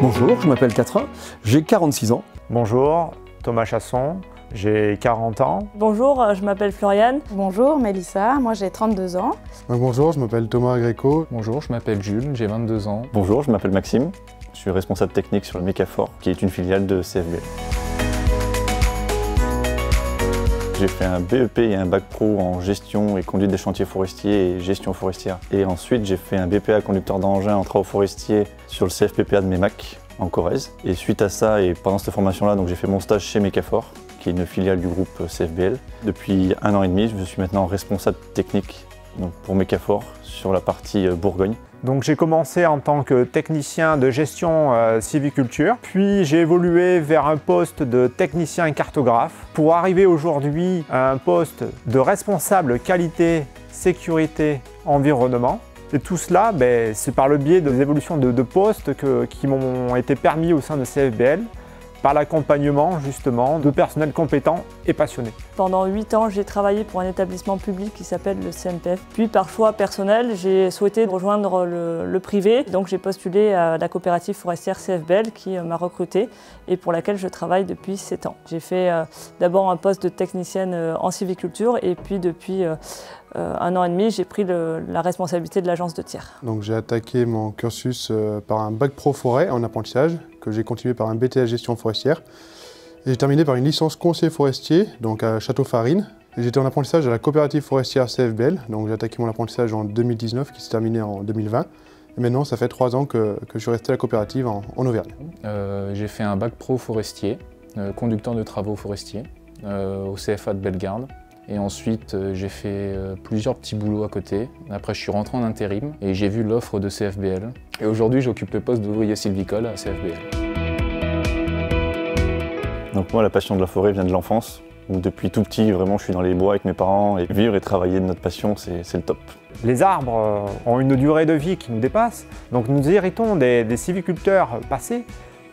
Bonjour, je m'appelle Catherine, j'ai 46 ans. Bonjour, Thomas Chasson, j'ai 40 ans. Bonjour, je m'appelle Floriane. Bonjour, Mélissa, moi j'ai 32 ans. Bonjour, je m'appelle Thomas Gréco. Bonjour, je m'appelle Jules, j'ai 22 ans. Bonjour, je m'appelle Maxime, je suis responsable technique sur le Mécaphore, qui est une filiale de CFBL. J'ai fait un BEP et un bac pro en gestion et conduite des chantiers forestiers et gestion forestière. Et ensuite, j'ai fait un BPA conducteur d'engin en travaux forestiers sur le CFPPA de Meymac, en Corrèze. Et suite à ça, et pendant cette formation-là, j'ai fait mon stage chez Mécaphore, qui est une filiale du groupe CFBL. Depuis 1 an et demi, je suis maintenant responsable technique pour Mécaphore sur la partie Bourgogne. Donc j'ai commencé en tant que technicien de gestion sylviculture, puis j'ai évolué vers un poste de technicien cartographe pour arriver aujourd'hui à un poste de responsable qualité, sécurité, environnement. Et tout cela, c'est par le biais des évolutions de postes qui m'ont été permis au sein de CFBL, par l'accompagnement justement de personnels compétents et passionnés. Pendant 8 ans, j'ai travaillé pour un établissement public qui s'appelle le CNPF. Puis par choix personnel, j'ai souhaité rejoindre le privé. Donc j'ai postulé à la coopérative forestière CFBL qui m'a recrutée et pour laquelle je travaille depuis 7 ans. J'ai fait d'abord un poste de technicienne en sylviculture et puis depuis 1 an et demi, j'ai pris la responsabilité de l'agence de tir. Donc j'ai attaqué mon cursus par un bac pro forêt en apprentissage, que j'ai continué par un BTS gestion forestière. Et j'ai terminé par une licence conseiller forestier, donc à Château-Farine. J'étais en apprentissage à la coopérative forestière CFBL, donc j'ai attaqué mon apprentissage en 2019, qui s'est terminé en 2020. Et maintenant, ça fait 3 ans que je suis resté à la coopérative en Auvergne. J'ai fait un bac pro forestier, conducteur de travaux forestiers, au CFA de Bellegarde. Et ensuite, j'ai fait plusieurs petits boulots à côté. Après, je suis rentré en intérim et j'ai vu l'offre de CFBL. Et aujourd'hui, j'occupe le poste d'ouvrier sylvicole à CFBL. Donc moi, la passion de la forêt vient de l'enfance. Depuis tout petit, vraiment, je suis dans les bois avec mes parents et vivre et travailler de notre passion, c'est le top. Les arbres ont une durée de vie qui nous dépasse, donc nous héritons des sylviculteurs passés,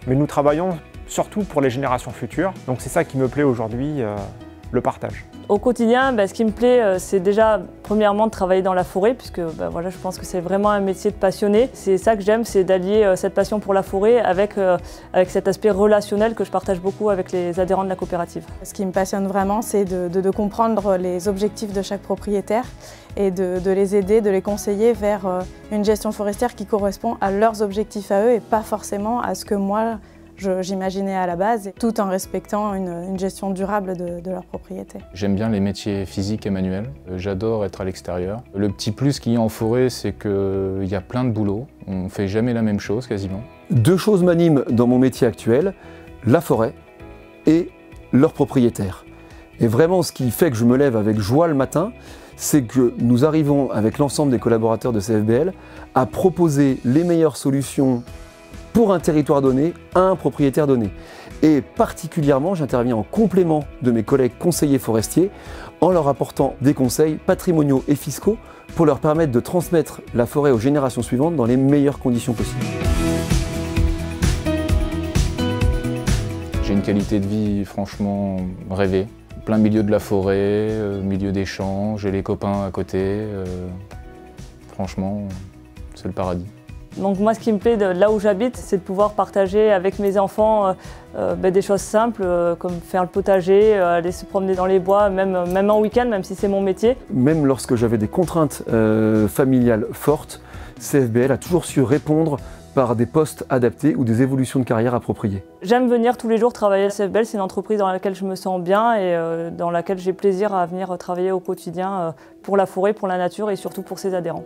mais nous travaillons surtout pour les générations futures. Donc c'est ça qui me plaît aujourd'hui, le partage. Au quotidien, ce qui me plaît, c'est déjà premièrement de travailler dans la forêt, puisque voilà, je pense que c'est vraiment un métier de passionné. C'est ça que j'aime, c'est d'allier cette passion pour la forêt avec cet aspect relationnel que je partage beaucoup avec les adhérents de la coopérative. Ce qui me passionne vraiment, c'est de comprendre les objectifs de chaque propriétaire et de les aider, de les conseiller vers une gestion forestière qui correspond à leurs objectifs à eux et pas forcément à ce que moi j'imaginais à la base, tout en respectant une gestion durable de leur propriété. J'aime bien les métiers physiques et manuels, j'adore être à l'extérieur. Le petit plus qu'il y a en forêt, c'est qu'il y a plein de boulot, on ne fait jamais la même chose quasiment. 2 choses m'animent dans mon métier actuel, la forêt et leurs propriétaires. Et vraiment, ce qui fait que je me lève avec joie le matin, c'est que nous arrivons avec l'ensemble des collaborateurs de CFBL à proposer les meilleures solutions pour un territoire donné, à un propriétaire donné. Et particulièrement, j'interviens en complément de mes collègues conseillers forestiers en leur apportant des conseils patrimoniaux et fiscaux pour leur permettre de transmettre la forêt aux générations suivantes dans les meilleures conditions possibles. J'ai une qualité de vie franchement rêvée. Plein milieu de la forêt, milieu des champs, j'ai les copains à côté. Franchement, c'est le paradis. Donc moi, ce qui me plaît de là où j'habite, c'est de pouvoir partager avec mes enfants des choses simples, comme faire le potager, aller se promener dans les bois, même en week-end, même si c'est mon métier. Même lorsque j'avais des contraintes familiales fortes, CFBL a toujours su répondre par des postes adaptés ou des évolutions de carrière appropriées. J'aime venir tous les jours travailler à CFBL, c'est une entreprise dans laquelle je me sens bien et dans laquelle j'ai plaisir à venir travailler au quotidien pour la forêt, pour la nature et surtout pour ses adhérents.